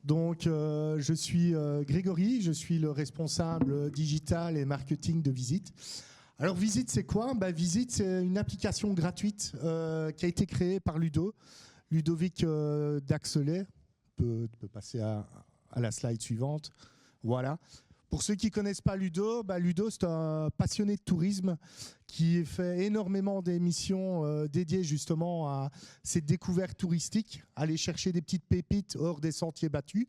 Donc, je suis Grégory, je suis le responsable digital et marketing de Visite. Alors, Visite, c'est quoi? Visite, c'est une application gratuite qui a été créée par Ludovic Daxelet. Tu peux passer à la slide suivante. Voilà. Pour ceux qui ne connaissent pas Ludo, Ludo, c'est un passionné de tourisme qui fait énormément d'émissions dédiées justement à ces découvertes touristiques, aller chercher des petites pépites hors des sentiers battus.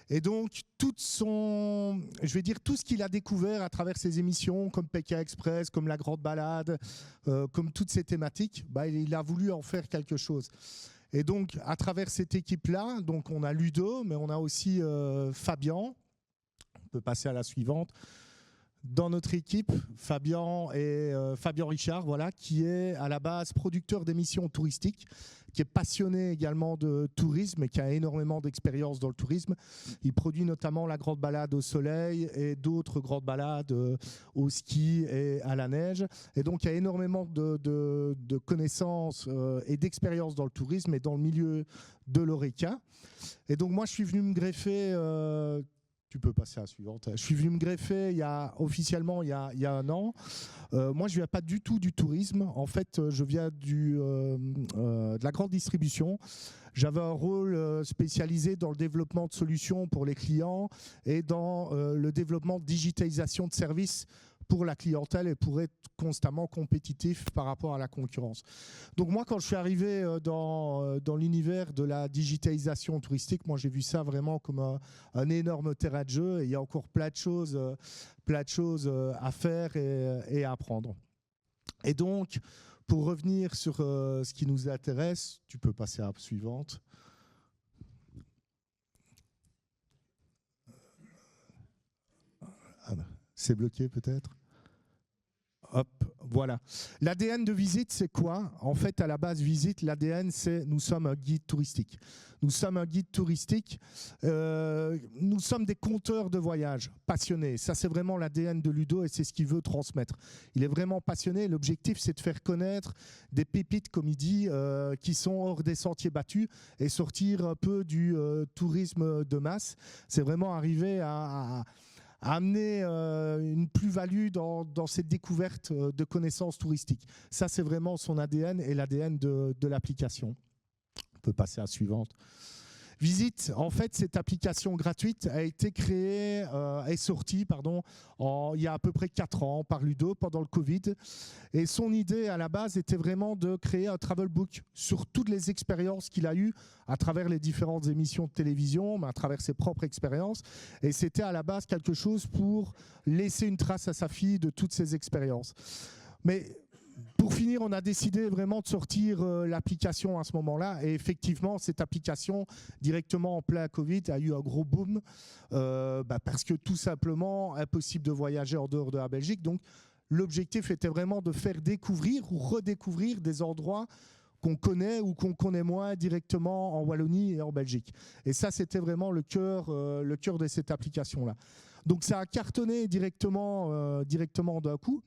Et donc, tout ce qu'il a découvert à travers ces émissions, comme Pékin Express, comme La Grande Balade, comme toutes ces thématiques, il a voulu en faire quelque chose. Et donc, à travers cette équipe-là, donc on a Ludo, mais on a aussi Fabien. On peut passer à la suivante. Dans notre équipe, Fabien Richard, voilà, qui est à la base producteur d'émissions touristiques, qui est passionné également de tourisme et qui a énormément d'expérience dans le tourisme. Il produit notamment La Grande Balade au soleil et d'autres grandes balades au ski et à la neige. Et donc, il y a énormément de connaissances et d'expérience dans le tourisme et dans le milieu de l'ORECA. Et donc, moi, je suis venu me greffer... Tu peux passer à la suivante. Je suis venu me greffer officiellement il y a un an. Moi, je ne viens pas du tout du tourisme. En fait, je viens de la grande distribution. J'avais un rôle spécialisé dans le développement de solutions pour les clients et dans le développement de digitalisation de services pour la clientèle et pour être constamment compétitif par rapport à la concurrence. Donc moi, quand je suis arrivé dans l'univers de la digitalisation touristique, moi j'ai vu ça vraiment comme un énorme terrain de jeu et il y a encore plein de choses à faire et à apprendre. Et donc, pour revenir sur ce qui nous intéresse, tu peux passer à la suivante. C'est bloqué peut-être. Hop, voilà. L'ADN de Visite, c'est quoi? En fait, à la base, Visite, l'ADN, c'est nous sommes un guide touristique. Nous sommes un guide touristique. Nous sommes des conteurs de voyages, passionnés. Ça, c'est vraiment l'ADN de Ludo et c'est ce qu'il veut transmettre. Il est vraiment passionné. L'objectif, c'est de faire connaître des pépites, comme il dit, qui sont hors des sentiers battus et sortir un peu du tourisme de masse. C'est vraiment arriver à amener une plus-value dans cette découverte de connaissances touristiques. Ça, c'est vraiment son ADN et l'ADN de l'application. On peut passer à la suivante. Visite, en fait, cette application gratuite a été créée, est sortie, il y a à peu près 4 ans par Ludo pendant le Covid. Et son idée à la base était vraiment de créer un travel book sur toutes les expériences qu'il a eues à travers les différentes émissions de télévision, mais à travers ses propres expériences. Et c'était à la base quelque chose pour laisser une trace à sa fille de toutes ces expériences. Mais pour finir, on a décidé vraiment de sortir l'application à ce moment-là. Et effectivement, cette application, directement en plein Covid, a eu un gros boom parce que tout simplement, impossible de voyager en dehors de la Belgique. Donc, l'objectif était vraiment de faire découvrir ou redécouvrir des endroits qu'on connaît ou qu'on connaît moins directement en Wallonie et en Belgique. Et ça, c'était vraiment le cœur de cette application-là. Donc, ça a cartonné directement d'un coup.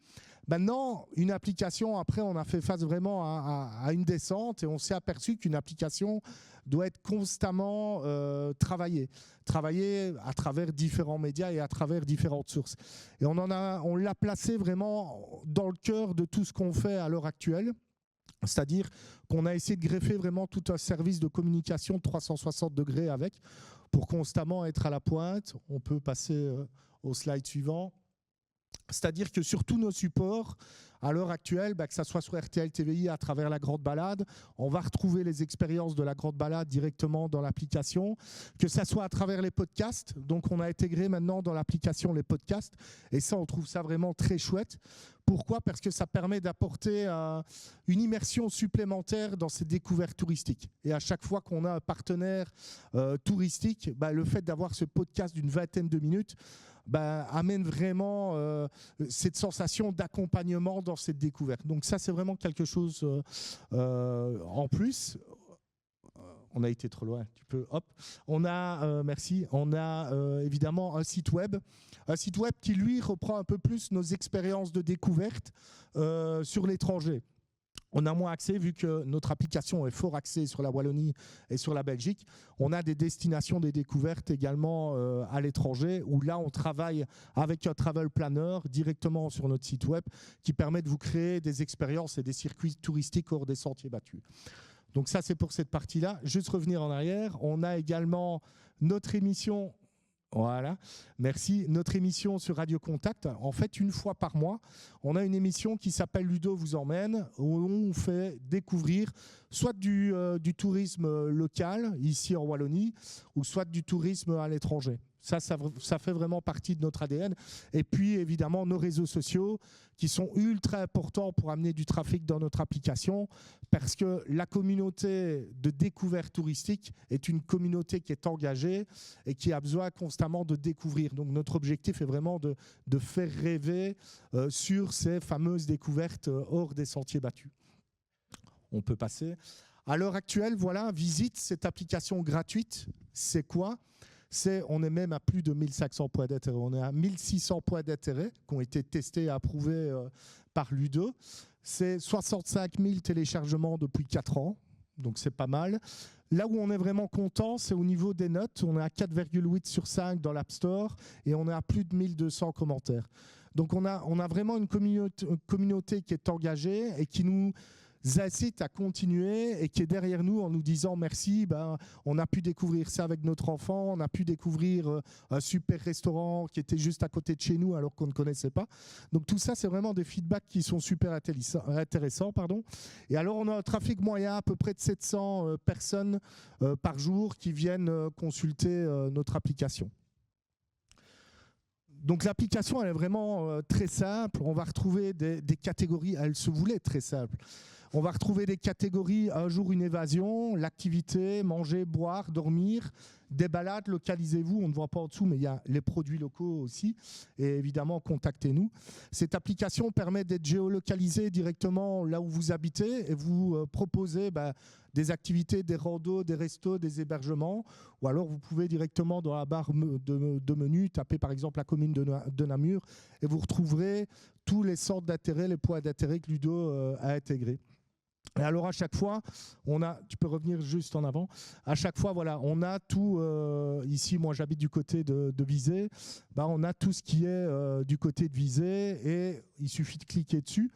Maintenant, une application, après, on a fait face vraiment à une descente et on s'est aperçu qu'une application doit être constamment travaillée à travers différents médias et à travers différentes sources. Et on l'a placé vraiment dans le cœur de tout ce qu'on fait à l'heure actuelle. C'est-à-dire qu'on a essayé de greffer vraiment tout un service de communication 360 degrés avec, pour constamment être à la pointe. On peut passer au slide suivant. C'est-à-dire que sur tous nos supports, à l'heure actuelle, que ça soit sur RTL TVI à travers La Grande Balade, on va retrouver les expériences de La Grande Balade directement dans l'application, que ça soit à travers les podcasts. Donc on a intégré maintenant dans l'application les podcasts et ça, on trouve ça vraiment très chouette. Pourquoi? Parce que ça permet d'apporter une immersion supplémentaire dans ces découvertes touristiques. Et à chaque fois qu'on a un partenaire touristique, le fait d'avoir ce podcast d'une vingtaine de minutes amène vraiment cette sensation d'accompagnement dans cette découverte. Donc ça, c'est vraiment quelque chose en plus. On a été trop loin. Tu peux, hop. On a, merci. On a évidemment un site web qui lui reprend un peu plus nos expériences de découverte sur l'étranger. On a moins accès, vu que notre application est fort axée sur la Wallonie et sur la Belgique. On a des destinations, des découvertes également à l'étranger, où là, on travaille avec un travel planner directement sur notre site web qui permet de vous créer des expériences et des circuits touristiques hors des sentiers battus. Donc ça, c'est pour cette partie-là. Juste revenir en arrière, on a également notre émission. Voilà, merci. Notre émission sur Radio Contact, en fait, une fois par mois, on a une émission qui s'appelle Ludo vous emmène, où on fait découvrir soit du tourisme local, ici en Wallonie, ou soit du tourisme à l'étranger. Ça fait vraiment partie de notre ADN. Et puis, évidemment, nos réseaux sociaux qui sont ultra importants pour amener du trafic dans notre application, parce que la communauté de découverte touristique est une communauté qui est engagée et qui a besoin constamment de découvrir. Donc, notre objectif est vraiment de faire rêver sur ces fameuses découvertes hors des sentiers battus. On peut passer. À l'heure actuelle, voilà, Visite, cette application gratuite, c'est quoi ? On est même à plus de 1500 points d'intérêt. On est à 1600 points d'intérêt qui ont été testés et approuvés par Ludo. C'est 65 000 téléchargements depuis 4 ans, donc c'est pas mal. Là où on est vraiment content, c'est au niveau des notes. On est à 4,8 sur 5 dans l'App Store et on est à plus de 1200 commentaires. Donc on a vraiment une communauté qui est engagée et qui nous incite à continuer et qui est derrière nous en nous disant merci, on a pu découvrir ça avec notre enfant, on a pu découvrir un super restaurant qui était juste à côté de chez nous alors qu'on ne connaissait pas. Donc tout ça, c'est vraiment des feedbacks qui sont super intéressants. Et alors on a un trafic moyen à peu près de 700 personnes par jour qui viennent consulter notre application. Donc l'application, elle est vraiment très simple. On va retrouver des catégories, elle se voulait très simple. On va retrouver des catégories, un jour une évasion, l'activité, manger, boire, dormir, des balades, localisez-vous, on ne voit pas en dessous, mais il y a les produits locaux aussi, et évidemment, contactez-nous. Cette application permet d'être géolocalisé directement là où vous habitez et vous proposez des activités, des randos, des restos, des hébergements, ou alors vous pouvez directement dans la barre de menu taper par exemple la commune de Namur et vous retrouverez tous les centres d'intérêt, les points d'intérêt que Ludo a intégrés. Et alors à chaque fois, tu peux revenir juste en avant, à chaque fois voilà, on a tout, ici moi j'habite du côté de Visé, on a tout ce qui est du côté de Visé et il suffit de cliquer dessus.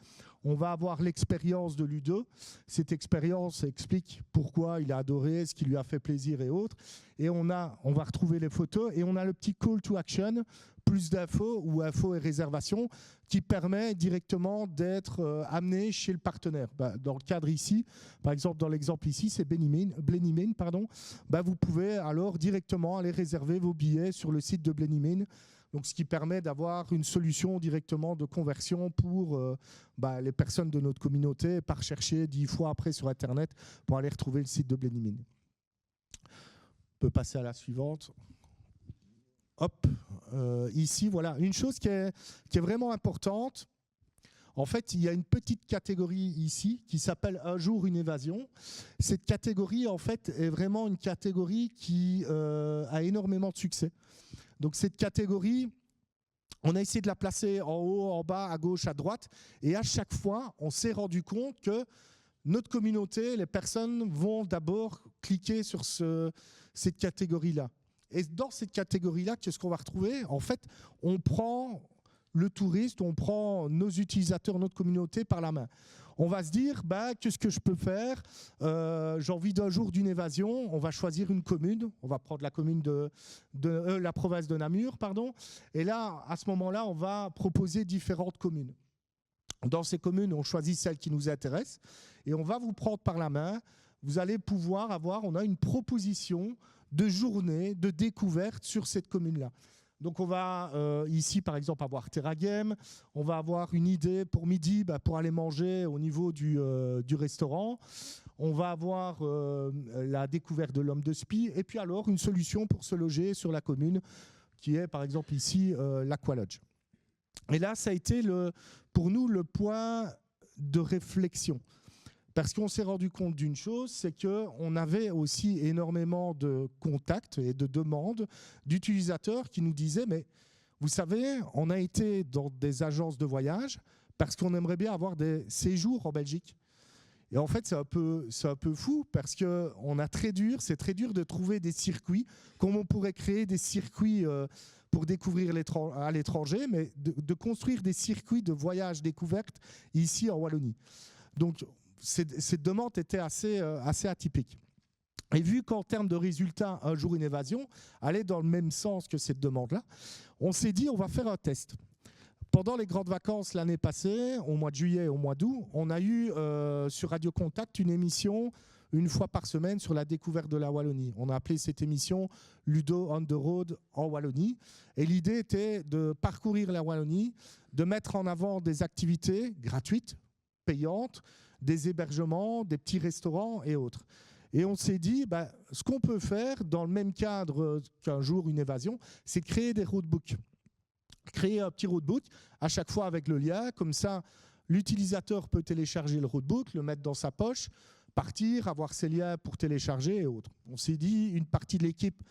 On va avoir l'expérience de Ludo. Cette expérience explique pourquoi il a adoré, ce qui lui a fait plaisir et autres. Et on va retrouver les photos et on a le petit call to action, plus d'infos ou infos et réservations qui permet directement d'être amené chez le partenaire. Dans le cadre ici, par exemple dans l'exemple ici, c'est Blennymin, pardon. Vous pouvez alors directement aller réserver vos billets sur le site de Blennymin. Donc, ce qui permet d'avoir une solution directement de conversion pour les personnes de notre communauté, par chercher 10 fois après sur Internet pour aller retrouver le site de Blennymin. On peut passer à la suivante. Hop, ici, voilà, une chose qui est vraiment importante. En fait, il y a une petite catégorie ici qui s'appelle « Un jour, une évasion ». Cette catégorie, en fait, est vraiment une catégorie qui a énormément de succès. Donc cette catégorie, on a essayé de la placer en haut, en bas, à gauche, à droite. Et à chaque fois, on s'est rendu compte que notre communauté, les personnes vont d'abord cliquer sur cette catégorie-là. Et dans cette catégorie-là, qu'est-ce qu'on va retrouver? En fait, on prend le touriste, on prend nos utilisateurs, notre communauté par la main. On va se dire, qu'est-ce que je peux faire? J'ai envie d'un jour d'une évasion. On va choisir une commune. On va prendre la commune la province de Namur, pardon. Et là, à ce moment-là, on va proposer différentes communes. Dans ces communes, on choisit celle qui nous intéresse et on va vous prendre par la main. Vous allez pouvoir on a une proposition de journée, de découverte sur cette commune-là. Donc on va ici par exemple avoir Terra Game, on va avoir une idée pour midi pour aller manger au niveau du restaurant, on va avoir la découverte de l'homme de Spi et puis alors une solution pour se loger sur la commune qui est par exemple ici l'Aqua-Lodge. Et là ça a été pour nous le point de réflexion. Parce qu'on s'est rendu compte d'une chose, c'est qu'on avait aussi énormément de contacts et de demandes d'utilisateurs qui nous disaient « mais vous savez, on a été dans des agences de voyage parce qu'on aimerait bien avoir des séjours en Belgique. Et en fait, c'est un peu fou parce que c'est très dur de trouver des circuits, comme on pourrait créer des circuits pour découvrir à l'étranger, mais de construire des circuits de voyage découverte ici en Wallonie. Donc, cette demande était assez atypique. Et vu qu'en termes de résultats, Un jour une évasion allait dans le même sens que cette demande-là, on s'est dit on va faire un test. Pendant les grandes vacances l'année passée, au mois de juillet et au mois d'août, on a eu sur Radio Contact une émission une fois par semaine sur la découverte de la Wallonie. On a appelé cette émission Ludo on the Road en Wallonie. Et l'idée était de parcourir la Wallonie, de mettre en avant des activités gratuites, payantes, des hébergements, des petits restaurants et autres. Et on s'est dit, ce qu'on peut faire dans le même cadre qu'un jour une évasion, c'est créer des roadbooks. Créer un petit roadbook, à chaque fois avec le lien, comme ça, l'utilisateur peut télécharger le roadbook, le mettre dans sa poche, partir, avoir ses liens pour télécharger et autres. On s'est dit, une partie de l'équipe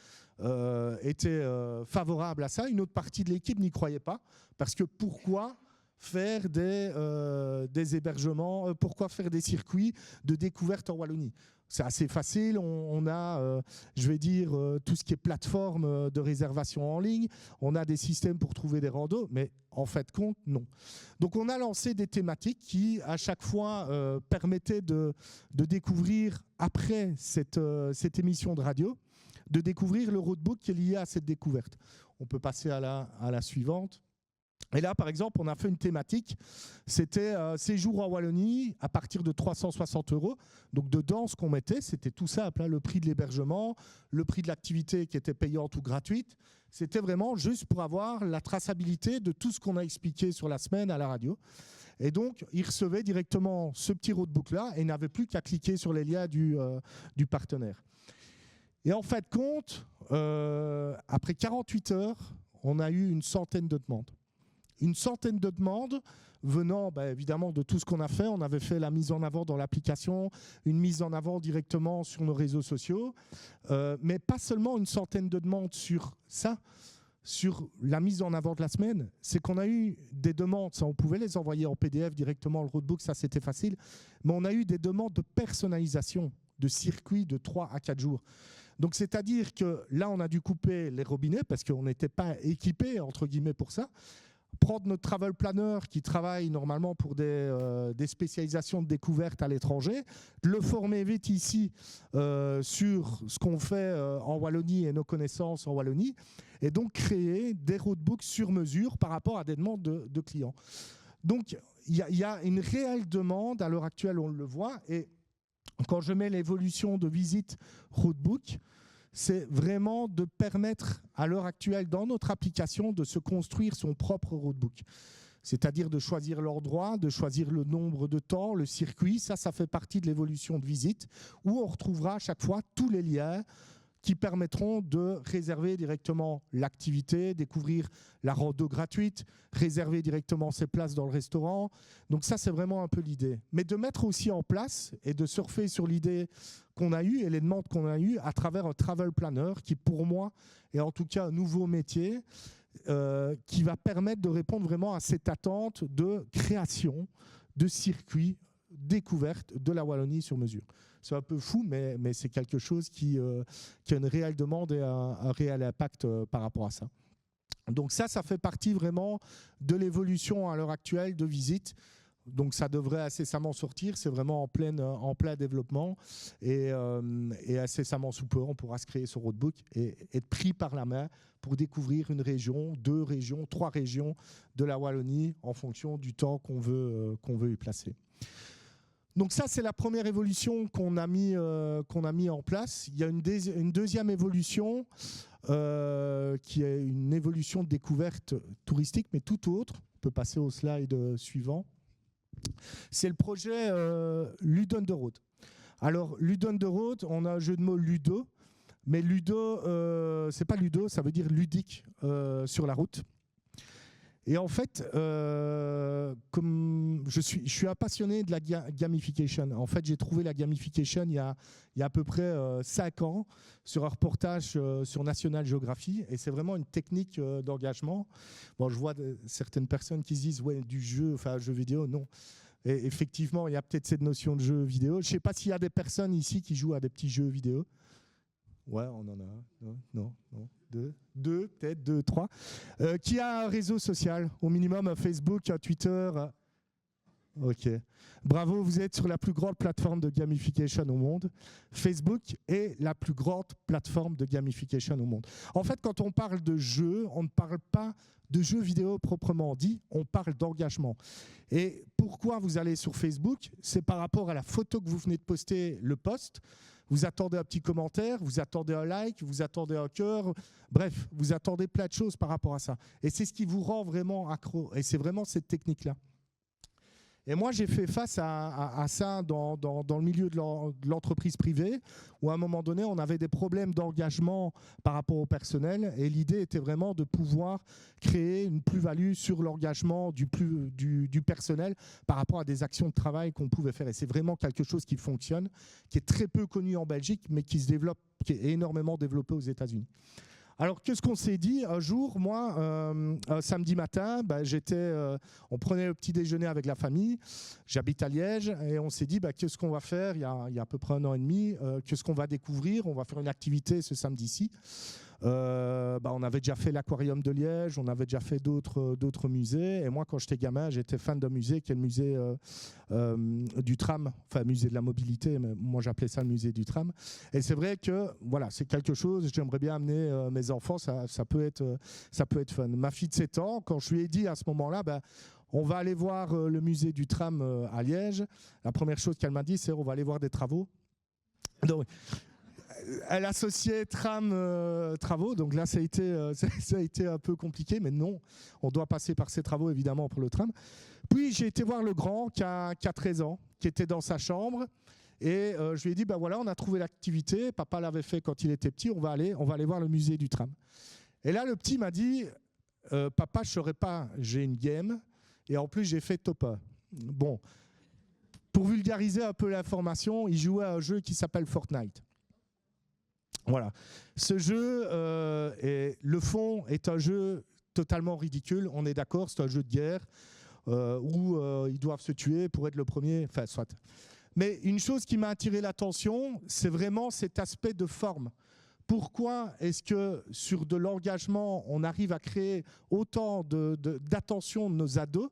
était favorable à ça, une autre partie de l'équipe n'y croyait pas, parce que pourquoi faire des hébergements, pourquoi faire des circuits de découverte en Wallonie? C'est assez facile, on a, je vais dire, tout ce qui est plateforme de réservation en ligne, on a des systèmes pour trouver des randos, mais en fait compte, non. Donc on a lancé des thématiques qui, à chaque fois, permettaient de découvrir, après cette émission de radio, de découvrir le roadbook qui est lié à cette découverte. On peut passer à la suivante. Et là, par exemple, on a fait une thématique, c'était séjour en Wallonie à partir de 360 €. Donc dedans, ce qu'on mettait, c'était tout simple, hein, le prix de l'hébergement, le prix de l'activité qui était payante ou gratuite. C'était vraiment juste pour avoir la traçabilité de tout ce qu'on a expliqué sur la semaine à la radio. Et donc, ils recevaient directement ce petit roadbook-là et n'avaient plus qu'à cliquer sur les liens du partenaire. Et en fait, compte, après 48 heures, on a eu une centaine de demandes. Une centaine de demandes venant évidemment de tout ce qu'on a fait. On avait fait la mise en avant dans l'application, une mise en avant directement sur nos réseaux sociaux, mais pas seulement une centaine de demandes sur ça, sur la mise en avant de la semaine. C'est qu'on a eu des demandes, ça on pouvait les envoyer en PDF directement, le roadbook, ça c'était facile, mais on a eu des demandes de personnalisation de circuits de 3 à 4 jours. Donc c'est-à-dire que là on a dû couper les robinets parce qu'on n'était pas équipé entre guillemets pour ça. Prendre notre travel planner qui travaille normalement pour des spécialisations de découverte à l'étranger, le former vite ici sur ce qu'on fait en Wallonie et nos connaissances en Wallonie, et donc créer des roadbooks sur mesure par rapport à des demandes de clients. Donc il y a une réelle demande, à l'heure actuelle on le voit, et quand je mets l'évolution de visite roadbook, c'est vraiment de permettre à l'heure actuelle dans notre application de se construire son propre roadbook. C'est-à-dire de choisir l'endroit, de choisir le nombre de temps, le circuit, ça fait partie de l'évolution de visite, où on retrouvera à chaque fois tous les liens qui permettront de réserver directement l'activité, découvrir la rando gratuite, réserver directement ses places dans le restaurant. Donc ça, c'est vraiment un peu l'idée. Mais de mettre aussi en place et de surfer sur l'idée qu'on a eue et les demandes qu'on a eues à travers un travel planner qui, pour moi, est en tout cas un nouveau métier qui va permettre de répondre vraiment à cette attente de création de circuits découverte de la Wallonie sur mesure. C'est un peu fou, mais c'est quelque chose qui a une réelle demande et un réel impact par rapport à ça. Donc ça fait partie vraiment de l'évolution à l'heure actuelle de visite. Donc ça devrait incessamment sortir, c'est vraiment en plein développement et incessamment sous peu, on pourra se créer ce roadbook et être pris par la main pour découvrir une région, 2 régions, 3 régions de la Wallonie en fonction du temps qu'on veut y placer. Donc ça, c'est la première évolution qu'on a mis en place. Il y a une deuxième évolution qui est une évolution de découverte touristique, mais tout autre. On peut passer au slide suivant. C'est le projet Ludo on the Road. Alors, Ludo on the Road, on a un jeu de mots Ludo, mais Ludo, c'est pas Ludo, ça veut dire ludique sur la route. Et en fait, comme je suis un passionné de la gamification. En fait, j'ai trouvé la gamification il y a à peu près 5 ans sur un reportage sur National Geographic. Et c'est vraiment une technique d'engagement. Bon, je vois certaines personnes qui se disent ouais, du jeu, enfin jeu vidéo, non. Et effectivement, il y a peut-être cette notion de jeu vidéo. Je ne sais pas s'il y a des personnes ici qui jouent à des petits jeux vidéo. Ouais, on en a un. Non, deux, peut-être, deux, trois. Qui a un réseau social, au minimum Facebook, Twitter. Ok. Bravo, vous êtes sur la plus grande plateforme de gamification au monde. Facebook est la plus grande plateforme de gamification au monde. En fait, quand on parle de jeu, on ne parle pas de jeux vidéo proprement dit, on parle d'engagement. Et pourquoi vous allez sur Facebook? C'est par rapport à la photo que vous venez de poster, le post. Vous attendez un petit commentaire, vous attendez un like, vous attendez un cœur. Bref, vous attendez plein de choses par rapport à ça. Et c'est ce qui vous rend vraiment accro. Et c'est vraiment cette technique-là. Et moi, j'ai fait face à ça dans le milieu de l'entreprise privée, où à un moment donné, on avait des problèmes d'engagement par rapport au personnel. Et l'idée était vraiment de pouvoir créer une plus-value sur l'engagement du personnel par rapport à des actions de travail qu'on pouvait faire. Et c'est vraiment quelque chose qui fonctionne, qui est très peu connu en Belgique, mais qui se développe, qui est énormément développé aux États-Unis. Alors, qu'est-ce qu'on s'est dit? Un jour, moi, samedi matin, on prenait le petit déjeuner avec la famille. J'habite à Liège et on s'est dit, qu'est-ce qu'on va faire il y a à peu près 1 an et demi, qu'est-ce qu'on va découvrir? On va faire une activité ce samedi-ci. On avait déjà fait l'aquarium de Liège, on avait déjà fait d'autres musées. Et moi, quand j'étais gamin, j'étais fan d'un musée qui est le musée du tram, enfin musée de la mobilité, mais moi j'appelais ça le musée du tram. Et c'est vrai que voilà, c'est quelque chose, j'aimerais bien amener mes enfants, ça peut être fun. Ma fille de 7 ans, quand je lui ai dit à ce moment-là, on va aller voir le musée du tram à Liège, la première chose qu'elle m'a dit, c'est on va aller voir des travaux. Donc, elle associait travaux, donc là ça a été un peu compliqué, mais non, on doit passer par ces travaux évidemment pour le tram. Puis j'ai été voir le grand qui a 13 ans, qui était dans sa chambre, et je lui ai dit, voilà, on a trouvé l'activité, papa l'avait fait quand il était petit, on va aller voir le musée du tram. Et là le petit m'a dit, papa, je ne saurais pas, j'ai une game, et en plus j'ai fait top 1. Bon, pour vulgariser un peu l'information, il jouait à un jeu qui s'appelle Fortnite. Voilà. Ce jeu, le fond est un jeu totalement ridicule, on est d'accord, c'est un jeu de guerre où ils doivent se tuer pour être le premier, enfin soit. Mais une chose qui m'a attiré l'attention, c'est vraiment cet aspect de forme. Pourquoi est-ce que sur de l'engagement, on arrive à créer autant d'attention de nos ados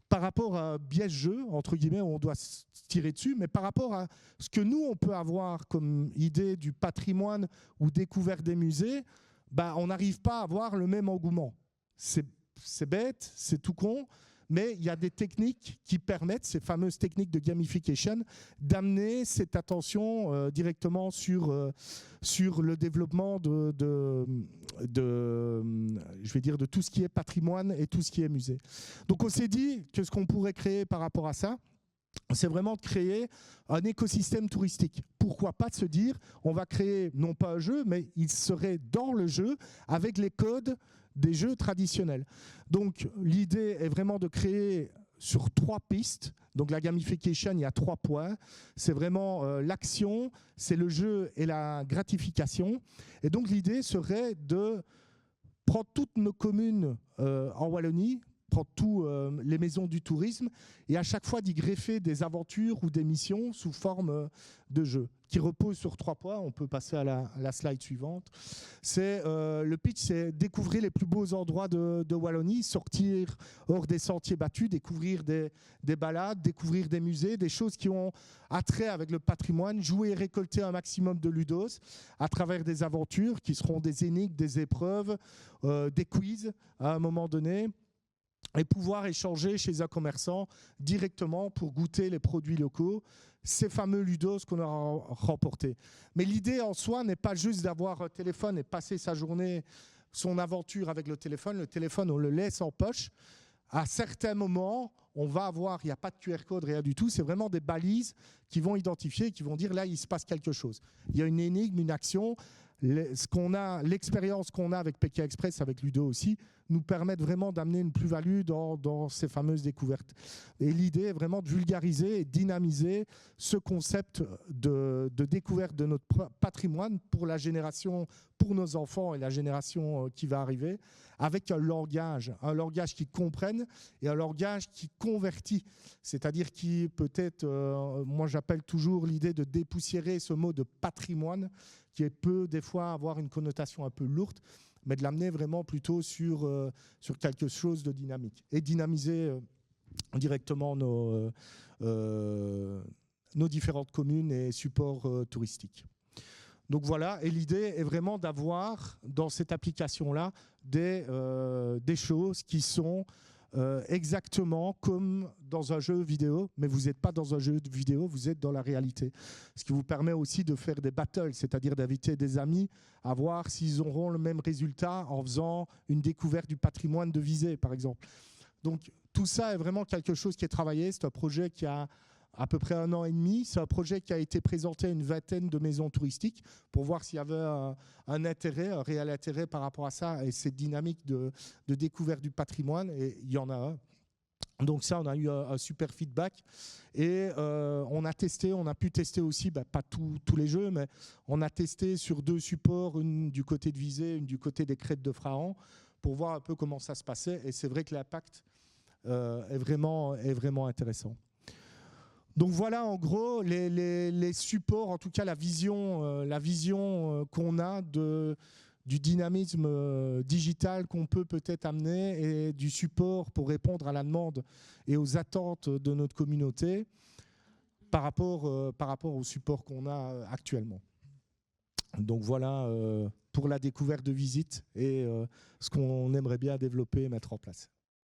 par rapport à un biais jeu, entre guillemets, où on doit se tirer dessus, mais par rapport à ce que nous, on peut avoir comme idée du patrimoine ou découverte des musées, on n'arrive pas à avoir le même engouement. C'est bête, c'est tout con, mais il y a des techniques qui permettent, ces fameuses techniques de gamification, d'amener cette attention directement sur le développement de tout ce qui est patrimoine et tout ce qui est musée. Donc on s'est dit que ce qu'on pourrait créer par rapport à ça, c'est vraiment de créer un écosystème touristique. Pourquoi pas de se dire, on va créer non pas un jeu, mais il serait dans le jeu avec les codes des jeux traditionnels. Donc l'idée est vraiment de créer sur 3 pistes. Donc la gamification, il y a 3 points. C'est vraiment l'action, c'est le jeu et la gratification. Et donc l'idée serait de prendre toutes nos communes en Wallonie, prendre toutes les maisons du tourisme et à chaque fois d'y greffer des aventures ou des missions sous forme de jeu qui reposent sur 3 points. On peut passer à la slide suivante. Le pitch, c'est découvrir les plus beaux endroits de Wallonie, sortir hors des sentiers battus, découvrir des balades, découvrir des musées, des choses qui ont attrait avec le patrimoine, jouer et récolter un maximum de ludos à travers des aventures qui seront des énigmes, des épreuves, des quiz à un moment donné, et pouvoir échanger chez un commerçant directement pour goûter les produits locaux, ces fameux ludos qu'on aura remportés. Mais l'idée en soi n'est pas juste d'avoir un téléphone et passer sa journée, son aventure avec le téléphone, on le laisse en poche. À certains moments, on va avoir, il n'y a pas de QR code, rien du tout, c'est vraiment des balises qui vont identifier, qui vont dire là, il se passe quelque chose. Il y a une énigme, une action. l'expérience qu'on a avec PK Express, avec Ludo aussi, nous permettent vraiment d'amener une plus-value dans ces fameuses découvertes. Et l'idée est vraiment de vulgariser et dynamiser ce concept de découverte de notre patrimoine pour la génération, pour nos enfants et la génération qui va arriver, avec un langage qu'ils comprennent et un langage qui convertit, c'est-à-dire qui peut-être, moi j'appelle toujours l'idée de dépoussiérer ce mot de patrimoine qui peut des fois avoir une connotation un peu lourde, mais de l'amener vraiment plutôt sur quelque chose de dynamique et dynamiser directement nos différentes communes et supports touristiques. Donc voilà, et l'idée est vraiment d'avoir dans cette application-là des choses qui sont exactement comme dans un jeu vidéo, mais vous n'êtes pas dans un jeu vidéo, vous êtes dans la réalité. Ce qui vous permet aussi de faire des battles, c'est-à-dire d'inviter des amis à voir s'ils auront le même résultat en faisant une découverte du patrimoine de Visé, par exemple. Donc tout ça est vraiment quelque chose qui est travaillé. C'est un projet qui a à peu près 1 an et demi. C'est un projet qui a été présenté à une vingtaine de maisons touristiques pour voir s'il y avait un intérêt, un réel intérêt par rapport à ça et cette dynamique de découverte du patrimoine. Et il y en a un. Donc ça, on a eu un super feedback et on a pu tester aussi, pas tous les jeux, mais on a testé sur 2 supports, une du côté de Visé, une du côté des Crêtes de Frahan, pour voir un peu comment ça se passait. Et c'est vrai que l'impact est vraiment intéressant. Donc voilà en gros les supports, en tout cas la vision qu'on a du dynamisme digital qu'on peut peut-être amener et du support pour répondre à la demande et aux attentes de notre communauté par rapport au support qu'on a actuellement. Donc voilà pour la découverte de Visite et ce qu'on aimerait bien développer et mettre en place.